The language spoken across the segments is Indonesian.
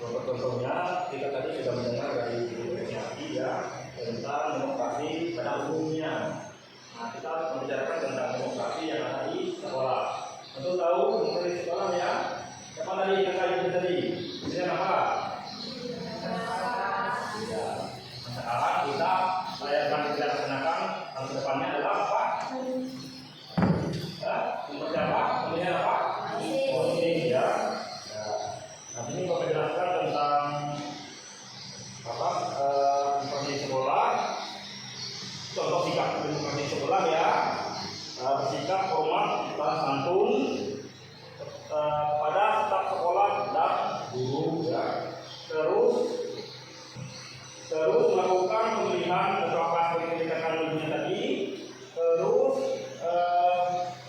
Contohnya kita tadi sudah mendengar dari Demokrasi ya tentang demokrasi pada umumnya. Nah, kita membicarakan tentang demokrasi yang ada di sekolah. Tentu tahu demokrasi di sekolah ya. Siapa tadi yang kayu tadi? Ini apa? Ya. Sekarang saya akan kita laksanakan tahun depannya adalah apa? Seperti apa? Kemudian apa? Voting ya. Nah, ini saya jelaskan tentang apa demokrasi sekolah. Contoh sikap demokrasi sekolah ya. Bersikap hormat dan santun kepada staf sekolah dan guru ya. Terus melakukan pemilihan beberapa seperti yang dikatakan ibunya tadi. Terus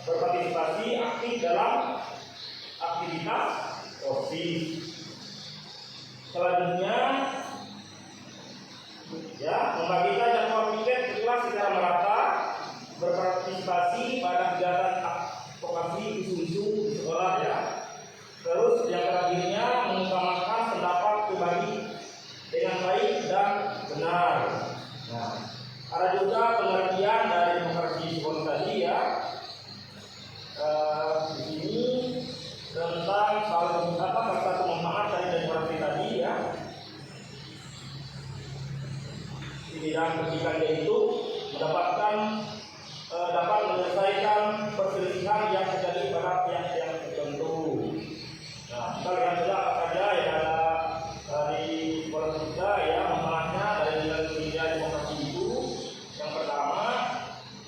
berpartisipasi aktif dalam aktivitas OSIS. Selanjutnya ya, membagikan jadwal piket kelas secara merata, berpartisipasi pada kegiatan advokasi isu-isu di sekolah ya. Terus yang terakhirnya mengutamakan pendapat pribadi dengan baik dan benar. Nah, ada juga pengertian dari demokrasi sekolah tadi ya. Di sini tentang salah satu manfaat dari demokrasi tadi ya. Di bidang pendidikan yaitu dapat menyelesaikan perselisihan yang terjadi pada pihak-pihak tertentu. Nah, kita lihat saja apa saja yang ada di sekolah kita ya, manfaatnya dari nilai-nilai demokrasi itu. Yang pertama,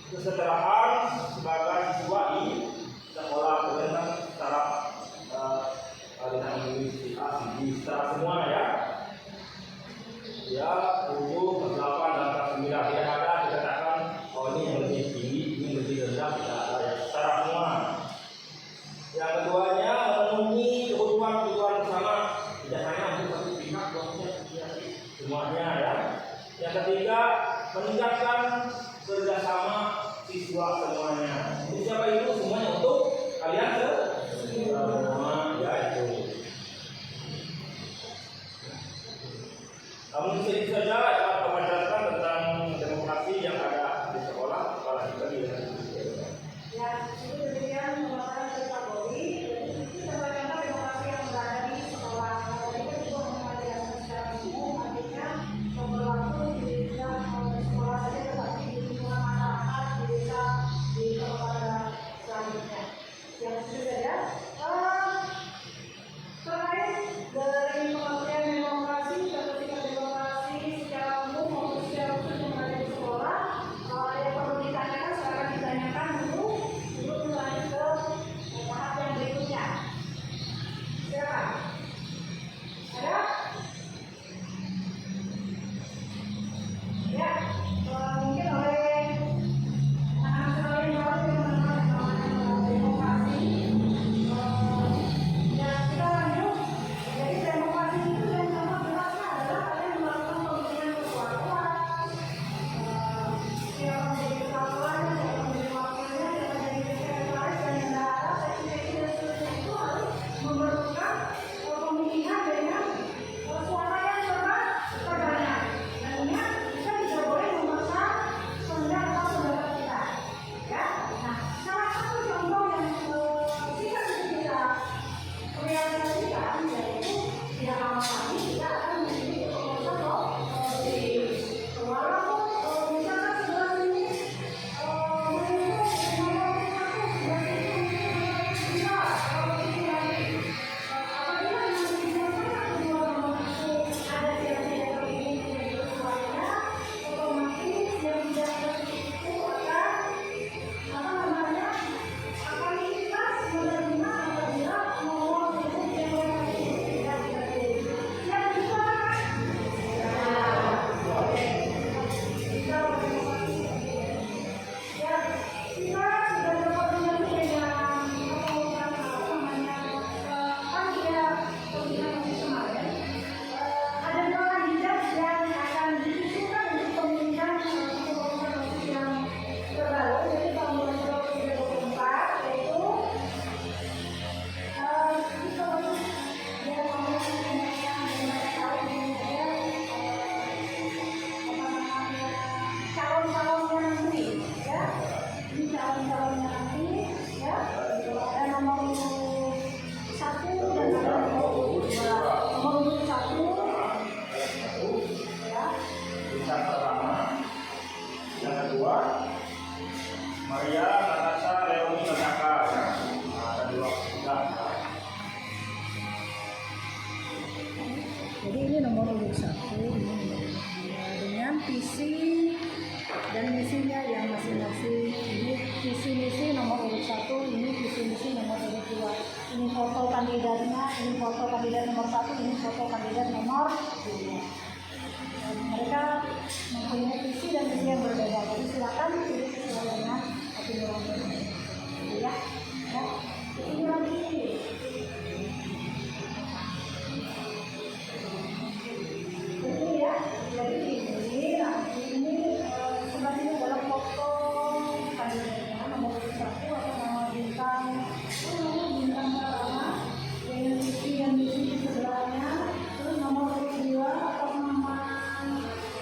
kesejahteraan sebagai siswa di sekolah dengan secara secara semua ya. Ya, 7, 8 dan 9 tidak ada dikatakan oh ini yang lebih tinggi, ini lebih rendah, tidak ada ya, secara semua. Yang keduanya memenuhi kebutuhan bersama, tidak hanya untuk satu pihak, semuanya ya. Yang ketiga, meningkatkan kerjasama siswa semuanya. Ini siapa itu? Semuanya untuk kalian semua ya itu. Namun sedikit saja dapat menjelaskan tentang demokrasi yang ada di sekolah, apalagi bagi ya, itu demikian pemaparan kategori. Ini contoh-contoh demokrasi yang berada di sekolah. Tadi kita juga mengajarkan secara umum, artinya berlaku di sekolah saja, tetapi di lingkungan masyarakat, di desa, di kabupaten selanjutnya. Yang itu saja. Terkait dari pengertian demokrasi, demokrasi Jadi ini nomor urut 1, ini nomor urut 2 dengan visi dan misinya yang masing-masing. Ini visi misi nomor urut 1, ini visi misi nomor urut 2. Ini foto kandidatnya, ini foto kandidat nomor 1, ini foto kandidat nomor 2. Dan mereka mempunyai visi dan misi yang berbeda. Jadi silakan pilih sesuai dengan opini orang lain. Ya, ya. Ini lagi. Ini ya, jadi ini, nah ini sebelah sini adalah foto kandidatnya nomor 1 atau nama bintang pertama dengan visi dan misi di sebelahnya. Terus nomor 2 atau nama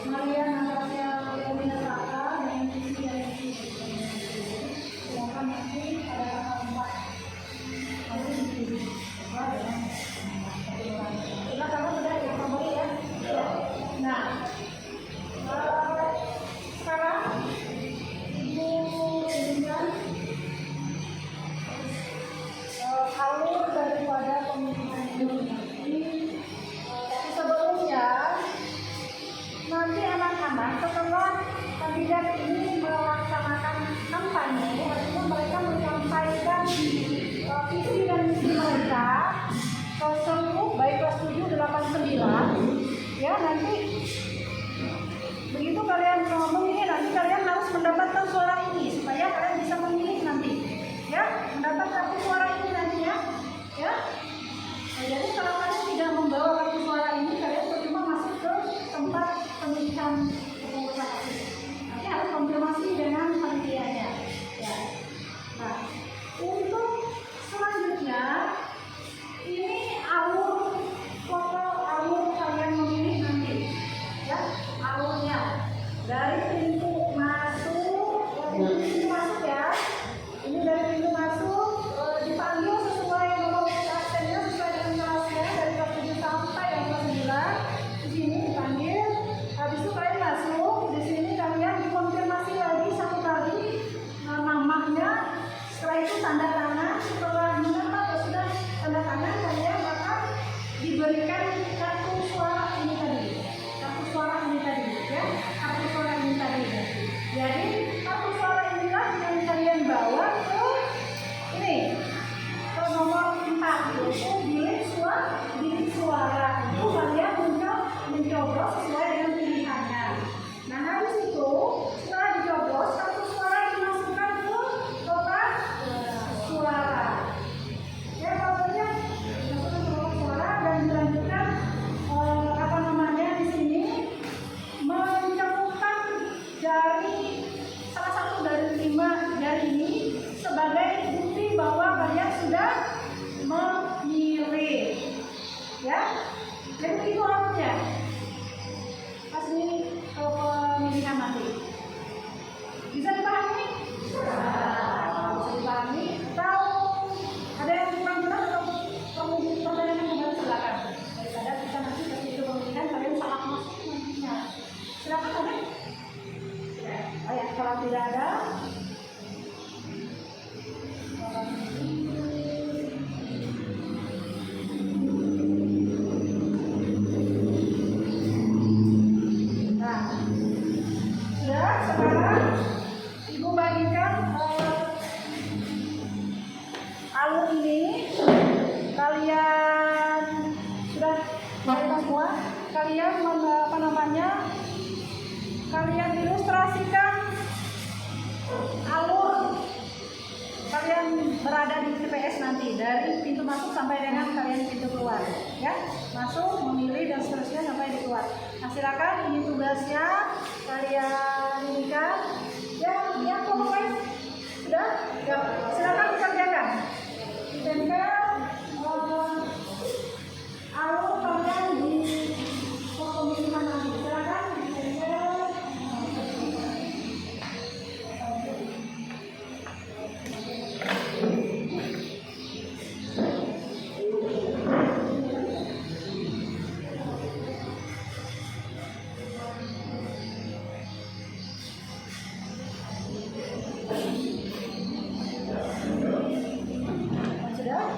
Maria Natasha Leonina Saka dengan visi dan misi. Sedangkan nanti ada angka 4 nanti dipilih dengan kita sama sudah dikomori ya. Nah, sekarang Ibu tunjukkan alur daripada pemilihan ini. Tapi sebelumnya nanti anak-anak setelah kandidat ini melaksanakan kampanye, artinya mereka menyampaikan visi dan misi mereka ke seluruh baik kelas 7, 8, 9 ya. Nanti begitu kalian memilih, nanti kalian harus mendapatkan suara ini supaya kalian bisa memilih nanti ya, mendapat kartu suara ini nanti ya. Nah, jadi kalau kalian tidak membawa kartu suara ini, kalian percuma masuk ke tempat pemilihan kepengurusan OSIS. Nanti harus konfirmasi dengan panitianya ya. Nah, untuk selanjutnya ini alur foto alur kalian memilih nanti ya, alurnya dari pintu masuk ya. Ini dari pintu masuk dipanggil sesuai nomor absennya, sesuai dengan kelasnya dari kelas 7 sampai yang kelas 9. Di sini dipanggil, habis itu kalian masuk, di sini kalian dikonfirmasi lagi 1 kali namanya. Setelah itu tanda tangan, setelah mendapat atau sudah tanda tangan, kalian akan diberikan kartu suara ini tadi, kartu suara ini tadi ya, kartu suara ini tadi. Jadi kartu suara inilah yang kalian bawa ke ini, ke nomor 4, yaitu bilik suara. Itu kalian mencoblos sesuai dengan pilihannya. Nah, habis itu setelah dicoblos, kartu suara dimasukkan ke kotak suara. Ya, pokoknya dimasukkan ke kotak suara dan dilanjutkan di sini mencantumkan dari salah satu dari 5 jari ini sebagai bukti bahwa kalian sudah memilih ya. Jadi begitu alurnya pas ini pemilihan nanti. Bisa dipahami? Bisa dipahami? Atau ada yang kurang jelas atau pertanyaan yang kembali silakan, daripada kita nanti ketika pemilihan kalian salah masuk nantinya. Silakan ada? Oh ya, kalau tidak ada sekarang Ibu bagikan alur ini. Kalian sudah bagikan semua. Kalian kalian ilustrasikan alur kalian berada di TPS nanti dari pintu masuk sampai dengan kalian pintu keluar ya. Masuk, memilih dan seterusnya sampai di keluar. Nah, silakan, ini tugasnya kalian inikan yang pokoknya sudah ya, silakan dikerjakan. Ditempel alur kalian di pemilihan nanti. Silakan ditempel. Sudah?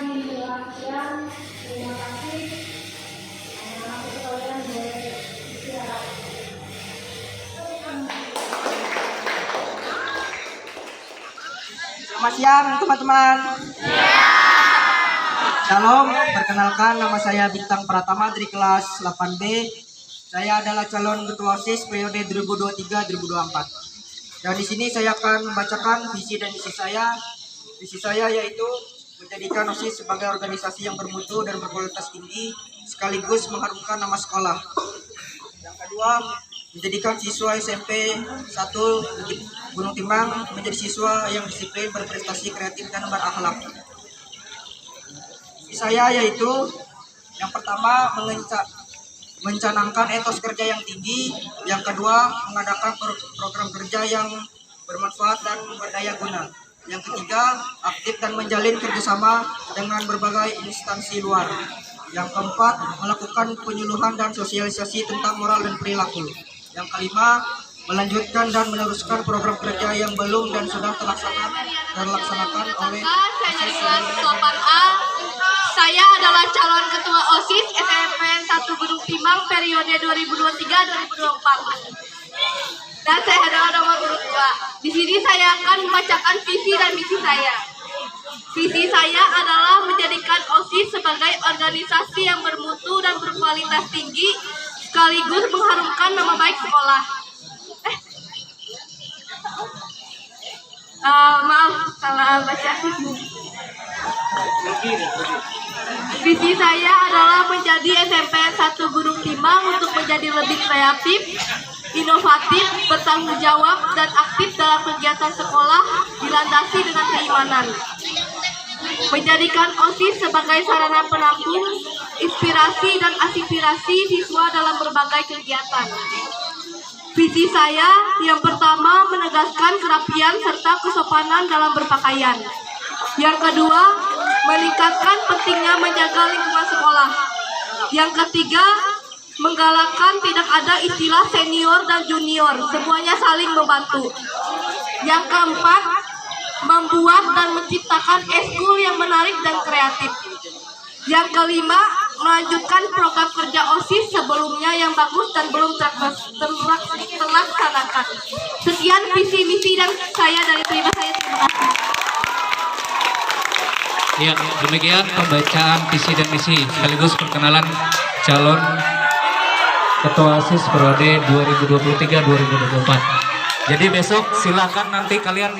menjelaskan. Terima kasih. Anak-anak sekalian boleh istirahat. Selamat siang teman-teman. Shalom, perkenalkan nama saya Bintang Pratama dari kelas 8B. Saya adalah calon ketua OSIS periode 2023-2024. Dan di sini saya akan membacakan visi dan misi saya. Visi saya yaitu menjadikan OSIS sebagai organisasi yang bermutu dan berkualitas tinggi, sekaligus mengharumkan nama sekolah. Yang kedua, menjadikan siswa SMP 1 Gunung Timbang menjadi siswa yang disiplin, berprestasi, kreatif, dan berakhlak. Visi saya yaitu yang pertama mencanangkan etos kerja yang tinggi, yang kedua mengadakan program kerja yang bermanfaat dan berdaya guna, yang ketiga aktif dan menjalin kerjasama dengan berbagai instansi luar, yang keempat melakukan penyuluhan dan sosialisasi tentang moral dan perilaku, yang kelima melanjutkan dan meneruskan program kerja yang belum dan sudah terlaksanakan oleh dari kelas 8A. Saya adalah calon ketua OSIS SMP 1 Gunung Timbang periode 2023-2024. Dan saya adalah nomor urut 2. Di sini saya akan membacakan visi dan misi saya. Visi saya adalah menjadikan OSIS sebagai organisasi yang bermutu dan berkualitas tinggi, sekaligus mengharumkan nama baik sekolah. Maaf salah baca. Visi saya adalah menjadi SMP 1 Gunung Timbang untuk menjadi lebih kreatif, inovatif, bertanggung jawab, dan aktif dalam kegiatan sekolah dilandasi dengan keimanan. Menjadikan OSIS sebagai sarana penampung, inspirasi, dan aspirasi siswa dalam berbagai kegiatan. Visi saya yang pertama menegaskan kerapian serta kesopanan dalam berpakaian. Yang kedua, meningkatkan pentingnya menjaga lingkungan sekolah. Yang ketiga, menggalakkan tidak ada istilah senior dan junior, semuanya saling membantu. Yang keempat, membuat dan menciptakan eskul yang menarik dan kreatif. Yang kelima, melanjutkan program kerja OSIS sebelumnya yang bagus dan belum terlaksanakan. Sekian visi misi dan saya dari terima saya. Terima kasih. Ya, demikian pembacaan visi dan misi sekaligus perkenalan calon ketua OSIS periode 2023-2024. Jadi besok silakan nanti kalian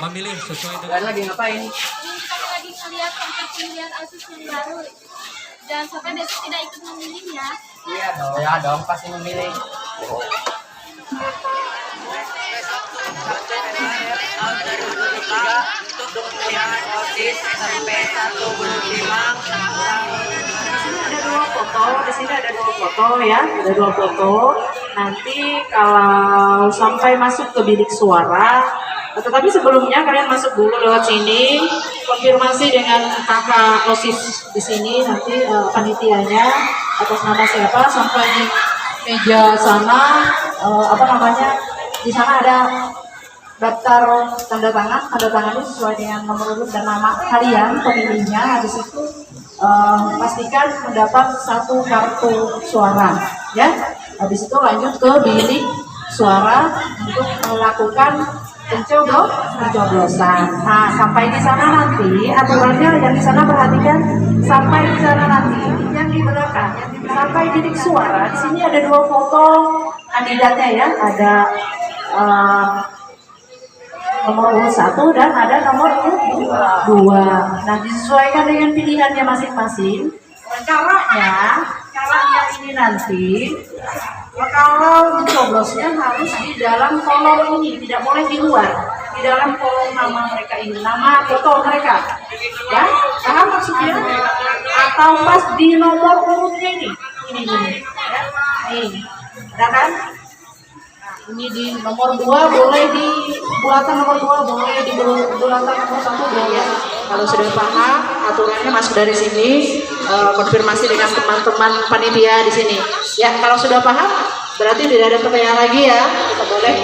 memilih sesuai dengan lagi ngapain? Lagi ngeliat pemilihan OSIS yang baru. Jangan sampai besok tidak ikut memilih ya. Iya dong, ya dong pasti memilih. Untuk pemilihan OSIS SMP 1 Gunung Timbang. Di sini ada dua foto ya, ada dua foto. Nanti kalau sampai masuk ke bilik suara, tetapi sebelumnya kalian masuk dulu lewat sini, konfirmasi dengan kakak OSIS di sini, nanti panitianya atas nama siapa sampai di meja sana, di sana ada daftar tanda tangan itu sesuai dengan nomor urut dan nama kalian pemilihnya. Habis itu pastikan mendapat 1 kartu suara ya. Habis itu lanjut ke bilik suara untuk melakukan pencoblosan. Nah, sampai di sana nanti aturannya yang di sana perhatikan, sampai di sana nanti yang di belakang sampai bilik suara. Di sini ada 2 foto kandidatnya ya, ada nomor urut 1 dan ada nomor urut 2. Nah, disesuaikan dengan pilihannya masing-masing. Caranya ini nanti kalau mencoblosnya harus di dalam kolom ini, tidak boleh di luar. Di dalam kolom nama mereka ini, nama foto mereka. Ya, paham maksudnya? Atau pas di nomor urutnya ini. Ya. Nih, ada kan? Ini di nomor 2 boleh di bulatan nomor 2, boleh di bulatan nomor 1 boleh. Kalau sudah paham aturannya masuk dari sini, konfirmasi dengan teman-teman panitia di sini. Ya, kalau sudah paham berarti tidak ada pertanyaan lagi ya. Kita boleh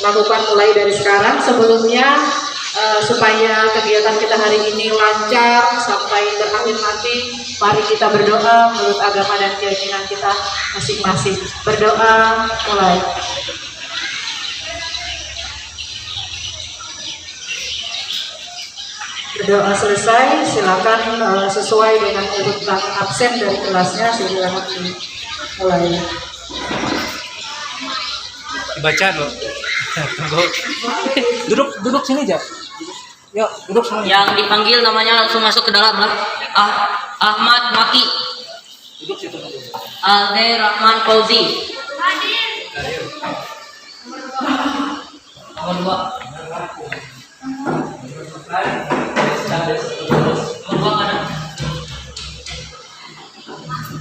lakukan mulai dari sekarang. Sebelumnya supaya kegiatan kita hari ini lancar sampai terakhir nanti. Mari kita berdoa menurut agama dan keyakinan kita masing-masing. Berdoa mulai. Berdoa selesai, silakan sesuai dengan urutan absen dari kelasnya, silakan mulai. Dibaca loh. Duduk sini aja. Yuk, duduk semua. Yang dipanggil namanya langsung masuk ke dalam lah. Ahmad Maki. Duduk situ. Alde Rahman Fauzi. Nomor 2.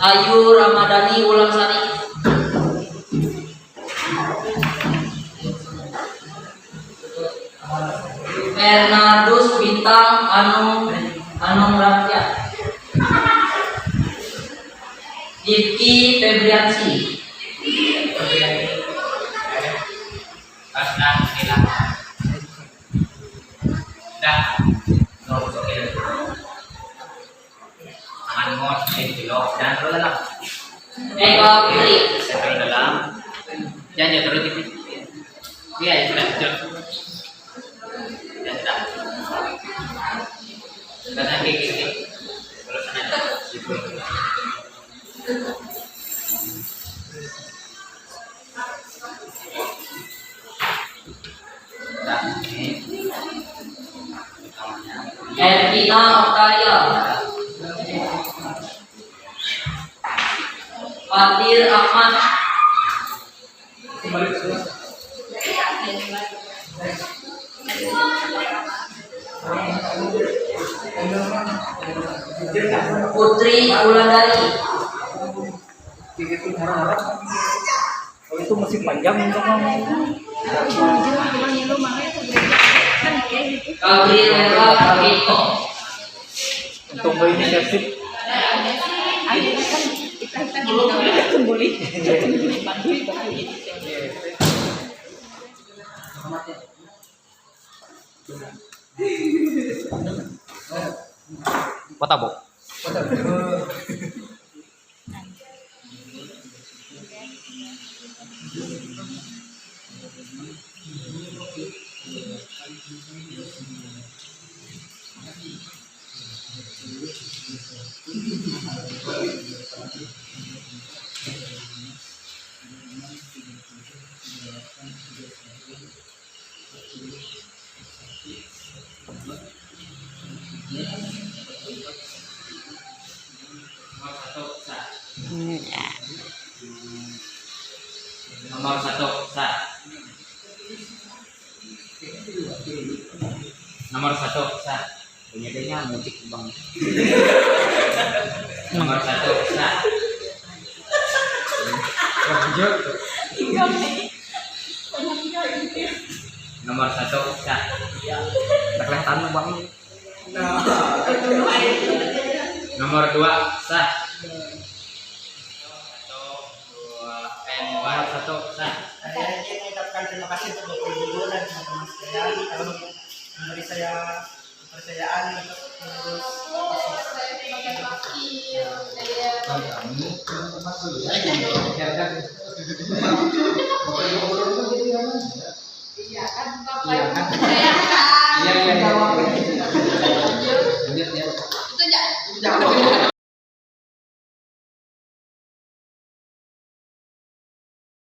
Ayu Ramadhani Wulansari. Bernardus Bintang Anung Raja. Diki Febriansi. Eka Putri. Jangan terus gitu. Iya, ya sudah terus. Ya sudah. Kata gigi. Terus sana. Ervina Octavia. Fatir Ahmad. Putri Wulandari. Kalau itu masih panjang untuk ngomong. Gabriela Kabito. Untuk berinisiatif. Potabok. Nomor 1 sah. Nomor 1 sah. Penyedihnya musik bang. Nomor 1 sah. Nomor 1 sah. Kelihatan bang. Nomor 2 sah. Nomor 1 sah. Saya ingin mengucapkan terima kasih untuk Bapak Ibu dan teman-teman sekalian telah memberi saya kepercayaan untuk mengurus Iya kan?